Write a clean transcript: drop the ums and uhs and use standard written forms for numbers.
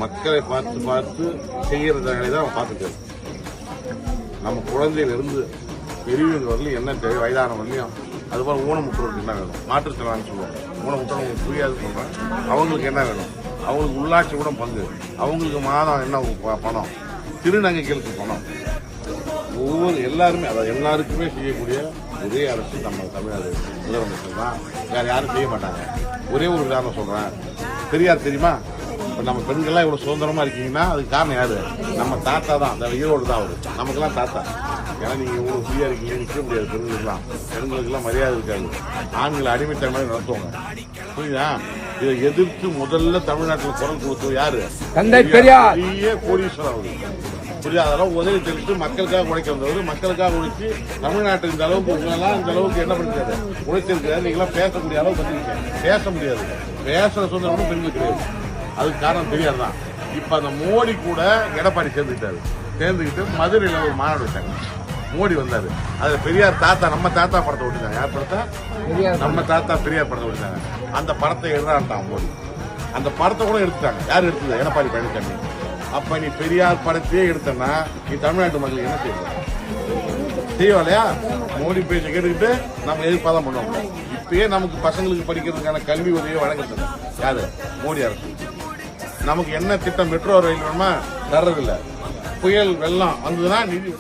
மக்களை பார்த்து பார்த்து செய்யறதை தான் பார்த்துக்கிறது. நம்ம குழந்தையிலிருந்து பெரியவங்க வரலையும் என்ன தேவை, வயதான வரலையும் அதுபோல் ஊனமுற்றோருக்கு என்ன வேணும், மாற்றுத்திறனான்னு சொல்லுவாங்க. ஊனமுற்றவங்களுக்கு புரியாது சொல்றேன். அவங்களுக்கு என்ன வேணும், அவங்களுக்கு உள்ளாட்சி கூட பங்கு, அவங்களுக்கு மாதம் என்ன பணம், திருநங்கைகளுக்கு பணம், ஒவ்வொரு எல்லாருமே அதாவது எல்லாருக்குமே செய்யக்கூடிய ஒரே அரசு நம்ம தமிழ்நாடு முதலமைச்சர் தான். வேற யாரும் செய்ய மாட்டாங்க. ஒரே ஒரு உதாரணம் சொல்றேன். பெரியார் தெரியுமா? இப்போ நம்ம பெண்கள்லாம் இவ்வளவு சுதந்திரமா இருக்கீங்கன்னா அதுக்கு காரணம் யாரு? நம்ம தாத்தா தான். அந்த ஈரோடு தான் அவரு. நமக்கெல்லாம் தாத்தா. ஏன்னா நீங்க இவ்வளவு ஃப்ரீயா இருக்கீங்க, நிற்க முடியாது. பெண்களுக்கெல்லாம் மரியாதை இருக்காது. ஆண்களை அடிமைத்தன்மை நடத்துவாங்க. புரியுதா? இதை எதிர்த்து முதல்ல தமிழ்நாட்டில் குரல் கொடுத்தது யாரு? தந்தை பெரியார். கோடீஸ்வரர் அவரு. புரியாத அளவு உதவி தெரிவித்து மக்களுக்காக உழைக்க வந்தவர். மக்களுக்காக உழைச்சி தமிழ்நாட்டு இந்த அளவுக்கு உங்களெல்லாம் இந்த அளவுக்கு என்ன பண்ணிருக்காரு, உழைச்சிருக்காரு. நீங்களாம் பேசக்கூடிய அளவு பண்ணிருக்கீங்க. பேச முடியாது. பேசுற சுதந்திரம் பெண்கள் கிடையாது. அதுக்கு காரணம் பெரியார் தான். இப்ப அந்த மோடி கூட எடப்பாடி சேர்ந்துக்கிட்டு மதுரையில ஒரு மாநாடு வச்சாங்க. மோடி வந்தாரு. அதுல பெரியார் தாத்தா, நம்ம தாத்தா படத்தை விட்டுட்டாங்க. யார் படத்தை? நம்ம தாத்தா பெரியார் படத்தை விட்டுட்டாங்க. அந்த படத்தை எடுறான்ட்டான் மோடி. அந்த படத்தை கூட எடுத்துட்டாங்க. யார் எடுத்தது? எடப்பாடி பழனிசாமி. அப்ப நீ பெரியார் படத்தையே எடுத்தனா நீ தமிழ்நாட்டு மக்களுக்கு என்ன செய்வோம் இல்லையா? மோடி பேச்சை கேட்டுக்கிட்டு நம்ம எதிர்ப்பாதான் பண்ணுவோம். இப்பயே நமக்கு பசங்களுக்கு படிக்கிறதுக்கான கல்வி உதவியை வழங்குறது யாரு? மோடி அரசு. நமக்கு என்ன திட்டம், மெட்ரோ ரயில் வேணுமா? தர்றதில்லை. புயல் வெள்ளம் வந்ததுன்னா நிதி